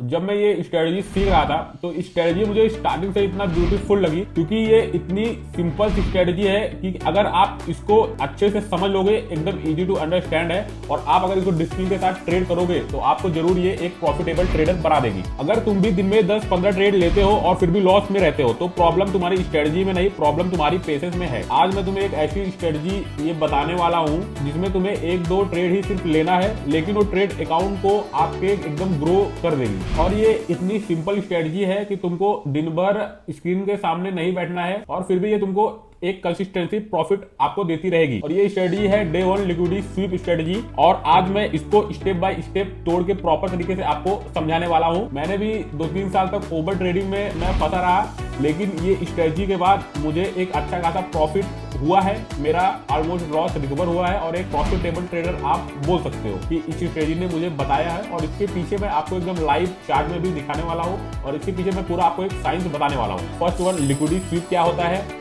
जब मैं ये स्ट्रेटजी सीख रहा था तो स्ट्रेटजी मुझे स्टार्टिंग से इतना ब्यूटीफुल लगी, क्योंकि ये इतनी सिंपल स्ट्रेटजी है कि अगर आप इसको अच्छे से समझ लोगे, एकदम इजी टू अंडरस्टैंड है, और आप अगर इसको डिसिप्लिन के साथ ट्रेड करोगे तो आपको जरूर ये एक प्रॉफिटेबल ट्रेडर बना देगी। अगर तुम भी दिन में 10-15 ट्रेड लेते हो और फिर भी लॉस में रहते हो तो प्रॉब्लम तुम्हारी स्ट्रेटजी में नहीं, प्रॉब्लम तुम्हारी पेशेंस में है। आज मैं तुम्हें एक ऐसी स्ट्रेटजी ये बताने वाला हूँ जिसमें तुम्हें 1-2 ट्रेड ही सिर्फ लेना है, लेकिन वो ट्रेड अकाउंट को आपके एकदम ग्रो कर देगी। और ये इतनी सिंपल स्ट्रेटजी है कि तुमको दिन भर स्क्रीन के सामने नहीं बैठना है और फिर भी ये तुमको एक कंसिस्टेंसी प्रॉफिट आपको देती रहेगी। और ये स्ट्रेटजी है डे 1 लिक्विडिटी स्वीप स्ट्रेटजी, और आज मैं इसको स्टेप बाय स्टेप तोड़ के प्रॉपर तरीके से आपको समझाने वाला हूँ। मैंने भी 2-3 साल तक ओवर ट्रेडिंग में मैं फंसा रहा, लेकिन ये स्ट्रेटजी के बाद मुझे एक अच्छा खासा प्रॉफिट हुआ है। मेरा ऑलमोस्ट लॉस रिकवर हुआ है और एक प्रॉफिटेबल ट्रेडर आप बोल सकते हो कि इस स्ट्रेटजी ने मुझे बताया है। और इसके पीछे मैं आपको एकदम लाइव चार्ट में भी दिखाने वाला हूँ और इसके पीछे मैं पूरा आपको एक साइंस बताने वाला हूँ। फर्स्ट वन, लिक्विडिटी स्वीप क्या होता है।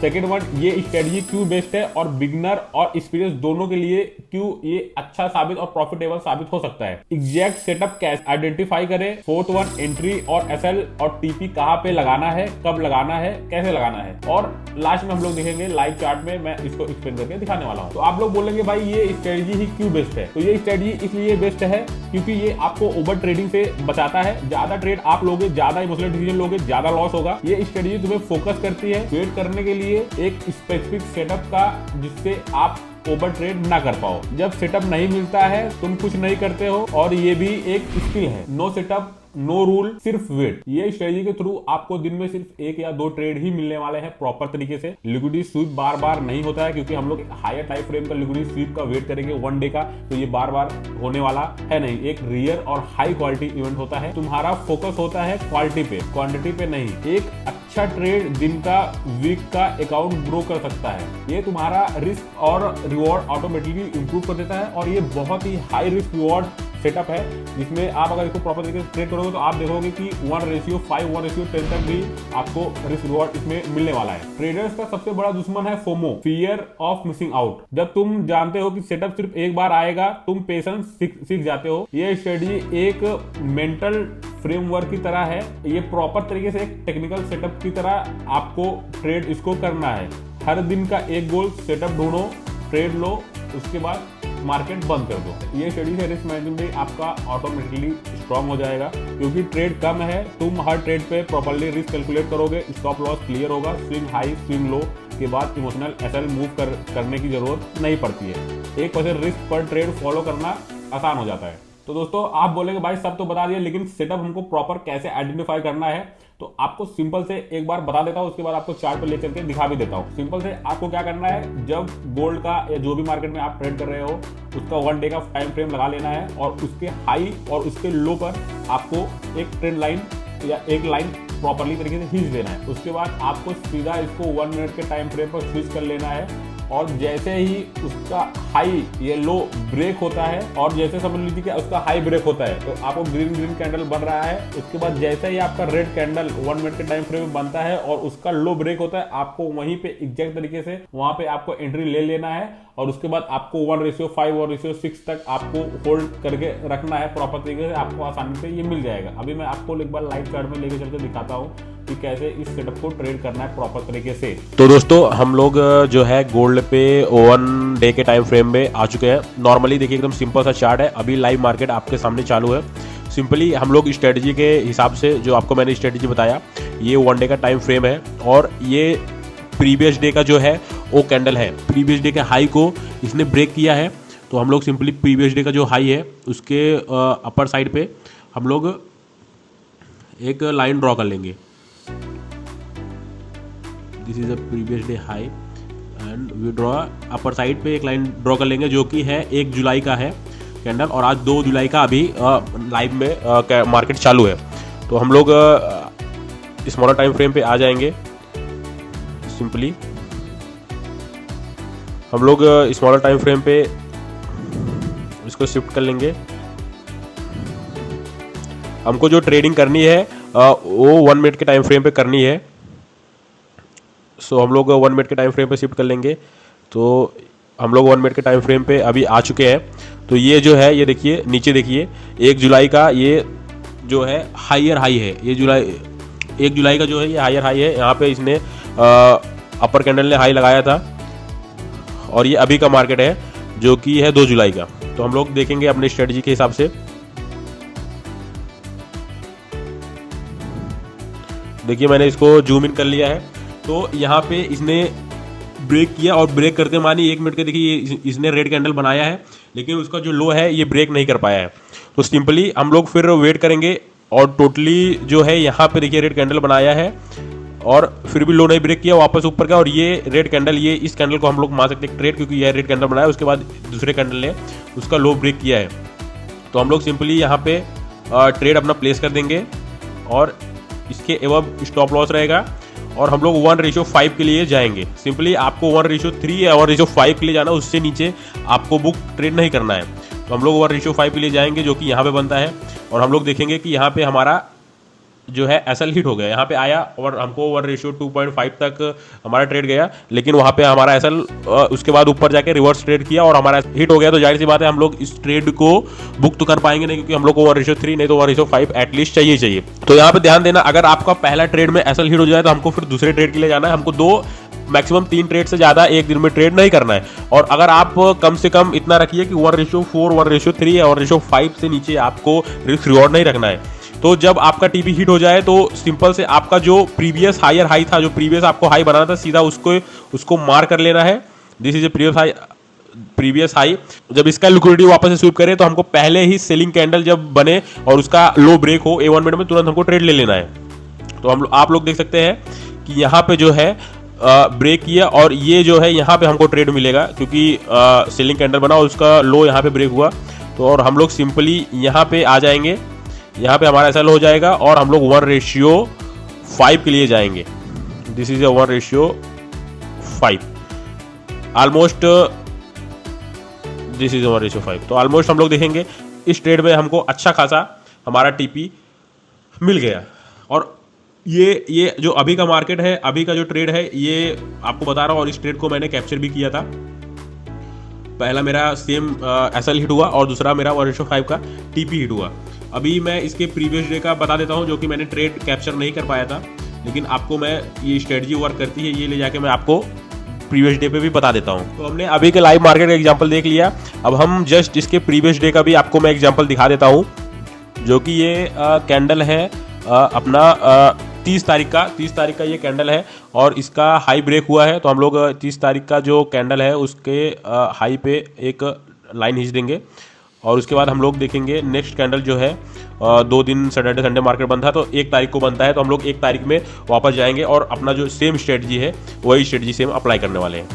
सेकेंड वन, ये स्ट्रेटजी क्यों बेस्ट है और बिगनर और एक्सपीरियंस दोनों के लिए क्यों ये अच्छा साबित और प्रॉफिटेबल साबित हो सकता है। एग्जैक्ट सेटअप कैसे आइडेंटिफाई करें। फोर्थ वन, एंट्री और एसएल और टीपी कहाँ पे लगाना है, कब लगाना है, कैसे लगाना है। और लास्ट में हम लोग देखेंगे लाइव चार्ट में, मैं इसको एक्सप्लेन करके दिखाने वाला हूँ। तो आप लोग बोलेंगे भाई ये स्ट्रेटजी ही क्यों बेस्ट है। तो ये स्ट्रेटजी इसलिए बेस्ट है क्योंकि ये आपको ओवर ट्रेडिंग से बचाता है। ज्यादा ट्रेड आप लोगे, ज्यादा इमोशनल डिसीजन लोगे, ज्यादा लॉस होगा। ये स्ट्रेटजी तुम्हें फोकस करती है ट्रेड करने के लिए एक स्पेसिफिक सेटअप का, जिससे आप ओवर ट्रेड ना कर पाओ। जब सेटअप नहीं मिलता है तुम कुछ नहीं करते हो, और ये भी एक स्किल है। नो सेटअप नो रूल, सिर्फ वेट। ये स्ट्रेटजी के थ्रू आपको दिन में सिर्फ 1 या 2 ट्रेड ही मिलने वाले हैं प्रॉपर तरीके से। लिक्विडिटी स्वीप बार बार नहीं होता है, क्योंकि हम लोग हायर टाइम फ्रेम का लिक्विडिटी स्वीप का वेट करेंगे 1 डे का, तो ये बार बार होने वाला है नहीं। एक रियर और हाई क्वालिटी इवेंट होता है। तुम्हारा फोकस होता है क्वालिटी पे, क्वांटिटी पे नहीं। एक अच्छा ट्रेड दिन का, वीक का अकाउंट ग्रो कर सकता है। ये तुम्हारा रिस्क और रिवॉर्ड ऑटोमेटिकली इंप्रूव कर देता है, और ये बहुत ही हाई रिस्क रिवॉर्ड सेटअप है, जिसमें आप अगर इसको प्रॉपर तरीके से ट्रेड करोगे तो आप देखोगे कि 1:5, 1:10 तक भी आपको रिस्क रिवॉर्ड इसमें मिलने वाला है। ट्रेडर्स का सबसे बड़ा दुश्मन है FOMO, fear of missing out. जब तुम जानते हो कि सेटअप सिर्फ एक बार आएगा, तुम पेशेंस सीख जाते हो। ये स्ट्रेटजी एक मेंटल फ्रेमवर्क की तरह है। ये प्रॉपर तरीके से एक टेक्निकल सेटअप की तरह आपको ट्रेड इसको करना है। हर दिन का एक गोल, सेटअप ढूंढो, ट्रेड लो, उसके बाद मार्केट बंद कर दो। ये स्ट्रेटजी से रिस्क मैनेजमेंट भी आपका ऑटोमेटिकली स्ट्रांग हो जाएगा, क्योंकि ट्रेड कम है। तुम हर ट्रेड पे प्रॉपर्ली रिस्क कैलकुलेट करोगे, स्टॉप लॉस क्लियर होगा, स्विंग हाई स्विंग लो के बाद इमोशनल एसएल मूव करने की जरूरत नहीं पड़ती है। 1% रिस्क पर ट्रेड फॉलो करना आसान हो जाता है। तो दोस्तों आप बोलेंगे भाई सब तो बता दिया, लेकिन सेटअप हमको प्रॉपर कैसे आइडेंटिफाई करना है। तो आपको सिंपल से एक बार बता देता हूँ, उसके बाद आपको चार्ट पे लेकर के दिखा भी देता हूँ। सिंपल से आपको क्या करना है, जब गोल्ड का या जो भी मार्केट में आप ट्रेड कर रहे हो उसका 1 डे का टाइम फ्रेम लगा लेना है, और उसके हाई और उसके लो पर आपको एक ट्रेंड लाइन या एक लाइन प्रॉपरली तरीके से खींच देना है। उसके बाद आपको सीधा इसको 1 मिनट के टाइम फ्रेम पर स्विच कर लेना है, और जैसे ही उसका हाई या लो ब्रेक होता है, और जैसे समझ लीजिए कि उसका हाई ब्रेक होता है तो आपको ग्रीन कैंडल बन रहा है। उसके बाद जैसे ही आपका रेड कैंडल 1 मिनट के टाइम फ्रेम में बनता है और उसका लो ब्रेक होता है, आपको वहीं पे एग्जैक्ट तरीके से वहां पे आपको एंट्री ले लेना है, और उसके बाद आपको 1:5 और 1:6 तक आपको होल्ड करके रखना है प्रॉपर तरीके से। आपको आसानी से ये मिल जाएगा। अभी मैं आपको एक बार लाइव चार्ट में लेके चल के दिखाता हूँ कि कैसे इस सेटअप को ट्रेड करना है प्रॉपर तरीके से। तो दोस्तों हम लोग जो है गोल्ड पे 1 डे के टाइम फ्रेम में आ चुके हैं। नॉर्मली देखिए एकदम सिंपल सा चार्ट है। अभी लाइव मार्केट आपके सामने चालू है। सिंपली हम लोग स्ट्रेटजी के हिसाब से, जो आपको मैंने स्ट्रेटजी बताया, ये 1 डे का टाइम फ्रेम है, और ये प्रीवियस डे का जो है वो कैंडल है। प्रीवियस डे के हाई को इसने ब्रेक किया है, तो हम लोग सिंपली प्रीवियस डे का जो हाई है उसके अपर साइड पे हम लोग एक लाइन ड्रॉ कर लेंगे। This is a previous day high and we draw upper side पे एक लाइन ड्रॉ कर लेंगे, जो कि है 1 जुलाई का है कैंडल, और आज 2 जुलाई का अभी लाइव में मार्केट चालू है। तो हम लोग स्मॉलर टाइम फ्रेम पे आ जाएंगे। सिंपली हम लोग स्मॉलर टाइम फ्रेम पे इसको शिफ्ट कर लेंगे। हमको जो ट्रेडिंग करनी है वो 1 मिनट के टाइम फ्रेम पे करनी है। सो हम लोग 1 मिनट के टाइम फ्रेम पे शिफ्ट कर लेंगे। तो हम लोग 1 मिनट के टाइम फ्रेम पे अभी आ चुके हैं। तो ये जो है, ये देखिए नीचे देखिए 1 जुलाई का ये जो है हायर हाई है। ये जुलाई 1 जुलाई का जो है ये हायर हाई है। यहाँ पे इसने अपर कैंडल ने हाई लगाया था और ये अभी का मार्केट है जो कि है 2 जुलाई का। तो हम लोग देखेंगे अपने स्ट्रेटजी के हिसाब से। देखिए मैंने इसको जूम इन कर लिया है। तो यहाँ पे इसने ब्रेक किया और ब्रेक करते मानी 1 मिनट के देखिए इसने रेड कैंडल बनाया है, लेकिन उसका जो लो है ये ब्रेक नहीं कर पाया है। तो सिंपली हम लोग फिर वेट करेंगे और टोटली जो है यहाँ पे देखिए रेड कैंडल बनाया है और फिर भी लो नहीं ब्रेक किया, वापस ऊपर गया और ये रेड कैंडल, ये इस कैंडल को हम लोग मान सकते हैं ट्रेड, क्योंकि यह रेड कैंडल बनाया। उसके बाद दूसरे कैंडल ने उसका लो ब्रेक किया है। तो हम लोग सिंपली यहाँ पे ट्रेड अपना प्लेस कर देंगे और इसके एवब स्टॉप लॉस रहेगा और हम लोग 1:5 के लिए जाएंगे। सिंपली आपको 1:3 या 1:5 के लिए जाना, उससे नीचे आपको बुक ट्रेड नहीं करना है। तो हम लोग 1:5 के लिए जाएंगे जो कि यहाँ पे बनता है और हम लोग देखेंगे कि यहाँ पे हमारा जो है एसएल हिट हो गया। यहाँ पे आया और हमको 1:2.5 तक हमारा ट्रेड गया, लेकिन वहाँ पे हमारा एसएल उसके बाद ऊपर जाके रिवर्स ट्रेड किया और हमारा हिट हो गया। तो जाहिर सी बात है हम लोग इस ट्रेड को बुक तो कर पाएंगे नहीं, क्योंकि हम लोग को 1:3 नहीं तो 1:5 एटलीस्ट चाहिए। तो यहाँ पे ध्यान देना, अगर आपका पहला ट्रेड में एसएल हिट हो जाए तो हमको फिर दूसरे ट्रेड के लिए जाना है। हमको 2 मैक्सिमम 3 ट्रेड से ज़्यादा एक दिन में ट्रेड नहीं करना है। और अगर आप कम से कम इतना रखिए कि 1:4, 1:3 या 1:5 से नीचे आपको रिस्क रिवॉर्ड नहीं रखना है। तो जब आपका टीपी हिट हो जाए तो सिंपल से आपका जो प्रीवियस हायर हाई था, जो प्रीवियस आपको हाई बनाना था, सीधा उसको मार कर लेना है। This is A previous high. जब इसका लिक्विडिटी वापस से स्वीप करे तो हमको पहले ही सेलिंग कैंडल जब बने और उसका लो ब्रेक हो A1 मिनट में, तुरंत हमको ट्रेड ले लेना है। तो आप लोग देख सकते हैं कि यहाँ पे जो है ब्रेक किया और ये जो है यहाँ पे हमको ट्रेड मिलेगा, क्योंकि सेलिंग कैंडल बना और उसका लो यहाँ पे ब्रेक हुआ। तो और हम लोग सिंपली यहाँ पे आ जाएंगे, यहाँ पे हमारा एसएल हो जाएगा और हम लोग 1:5 के लिए जाएंगे। This is a 1:5 almost, this is 1:5। तो ऑलमोस्ट हम लोग देखेंगे इस ट्रेड में हमको अच्छा खासा हमारा टीपी मिल गया। और ये जो अभी का मार्केट है, अभी का जो ट्रेड है, ये आपको बता रहा हूँ और इस ट्रेड को मैंने कैप्चर भी किया था। पहला मेरा सेम एसएल हिट हुआ और दूसरा मेरा 1:5 का टीपी हिट हुआ। अभी मैं इसके प्रीवियस डे का बता देता हूँ, जो कि मैंने ट्रेड कैप्चर नहीं कर पाया था, लेकिन आपको मैं ये स्ट्रेटजी वर्क करती है, ये ले जाके मैं आपको प्रीवियस डे पे भी बता देता हूँ। तो हमने अभी के लाइव मार्केट का एग्जांपल देख लिया। अब हम जस्ट इसके प्रीवियस डे का भी आपको मैं एग्जांपल दिखा देता हूँ, जो कि ये कैंडल है अपना 30 तारीख का ये कैंडल है और इसका हाई ब्रेक हुआ है। तो हम लोग 30 तारीख का जो कैंडल है उसके हाई पे एक लाइन खींच देंगे और उसके बाद हम लोग देखेंगे नेक्स्ट कैंडल जो है 2 दिन सैटरडे संडे मार्केट बंद था, तो 1 तारीख को बनता है। तो हम लोग 1 तारीख में वापस जाएंगे और अपना जो सेम स्ट्रेटजी है वही स्ट्रेटजी सेम अप्लाई करने वाले हैं।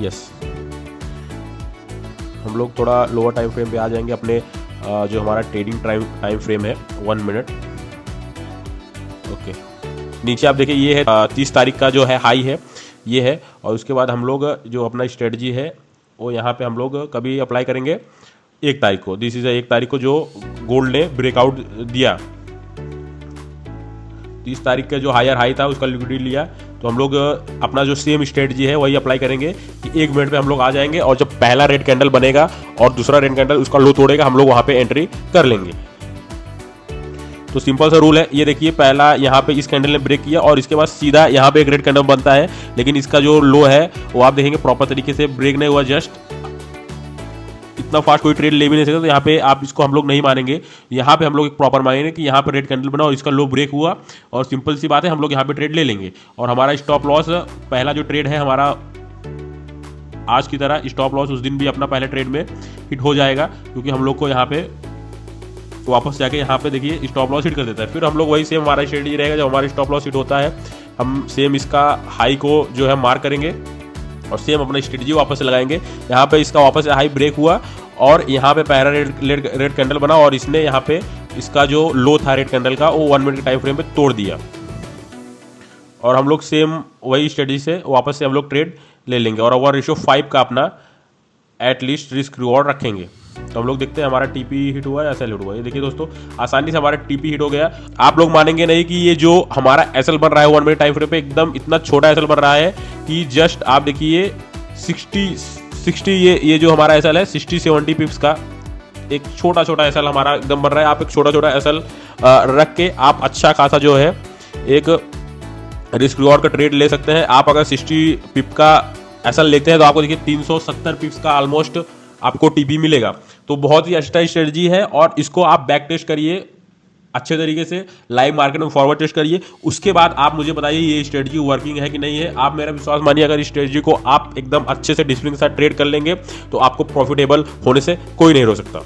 यस, हम लोग थोड़ा लोअर टाइम फ्रेम पे आ जाएंगे। अपने जो हमारा ट्रेडिंग टाइम फ्रेम है 1 मिनट। ओके, नीचे आप देखिए ये है 30 तारीख का जो है हाई है, ये है। और उसके बाद हम लोग जो अपना स्ट्रेटजी है वो यहाँ पे हम लोग कभी अप्लाई करेंगे 1 तारीख को। दिस इज 1 तारीख को जो गोल्ड ने ब्रेकआउट दिया। 30 तारीख का जो हायर हाई था उसका लिक्विडिटी लिया। तो हम लोग अपना जो सेम स्ट्रेटजी है वही अप्लाई करेंगे कि 1 मिनट पे हम लोग आ जाएंगे और जब पहला रेड कैंडल बनेगा और दूसरा रेड कैंडल उसका लो तोड़ेगा, हम लोग वहाँ पे एंट्री कर लेंगे। तो सिंपल सा रूल है। ये देखिए पहला यहाँ पे इस कैंडल ने ब्रेक किया और इसके बाद सीधा यहाँ पे एक रेड कैंडल बनता है, लेकिन इसका जो लो है वो आप देखेंगे प्रॉपर तरीके से ब्रेक नहीं हुआ। जस्ट इतना फास्ट कोई ट्रेड ले भी नहीं सकता। तो यहाँ पे आप इसको हम लोग नहीं मानेंगे, यहाँ पे हम लोग एक प्रॉपर मानेंगे कि यहाँ पे रेड कैंडल बना और इसका लो ब्रेक हुआ और सिंपल सी बात है हम लोग यहाँ पे ट्रेड ले लेंगे। और हमारा स्टॉप लॉस, पहला जो ट्रेड है हमारा आज की तरह स्टॉप लॉस उस दिन भी अपना पहले ट्रेड में हिट हो जाएगा, क्योंकि हम लोग को यहाँ पे वापस जाके यहाँ पे देखिए स्टॉप लॉस हिट कर देता है। फिर हम लोग वही सेम हमारा स्ट्रेटजी रहेगा। जब हमारा स्टॉप लॉस हिट होता है हम सेम इसका हाई को जो है मार्क करेंगे और सेम अपना स्ट्रेटजी वापस से लगाएंगे। यहाँ पे इसका वापस से हाई ब्रेक हुआ और यहाँ पे पहला रेड कैंडल बना और इसने यहाँ पे इसका जो लो था रेड कैंडल का वो 1 मिनट के टाइम फ्रेम पे तोड़ दिया और हम लोग सेम वही स्ट्रेटजी से वापस से हम लोग ट्रेड ले लेंगे और 1:5 का अपना एटलीस्ट रिस्क रिवॉर्ड रखेंगे। तो हम लोग देखते हैं हमारा टीपी हिट हुआ है, एसएल हिट हुआ है। ये देखिए दोस्तों आसानी से हमारा टीपी हिट हो गया। आप लोग मानेंगे नहीं कि ये जो हमारा एसएल बन रहा है 1 मिनट टाइम फ्रेम पे एकदम इतना छोटा एसएल बन रहा है कि जस्ट आप देखिए 60 ये जो हमारा एसएल है 60-70 पिप्स का एक छोटा छोटा एसएल हमारा एकदम बन रहा है। आप एक छोटा छोटा एसएल रख के आप अच्छा खासा जो है एक रिस्क रिवॉर्ड का ट्रेड ले सकते हैं। आप अगर 60 पिप का एसएल लेते हैं तो आपको देखिए 370 पिप्स का ऑलमोस्ट आपको टीपी मिलेगा। तो बहुत ही अच्छा स्ट्रेटजी है और इसको आप बैक टेस्ट करिए अच्छे तरीके से, लाइव मार्केट में फॉरवर्ड टेस्ट करिए। उसके बाद आप मुझे बताइए ये स्ट्रेटजी वर्किंग है कि नहीं है। आप मेरा विश्वास मानिए, अगर इस स्ट्रेटजी को आप एकदम अच्छे से डिसिप्लिन के साथ ट्रेड कर लेंगे तो आपको प्रॉफिटेबल होने से कोई नहीं रोक सकता।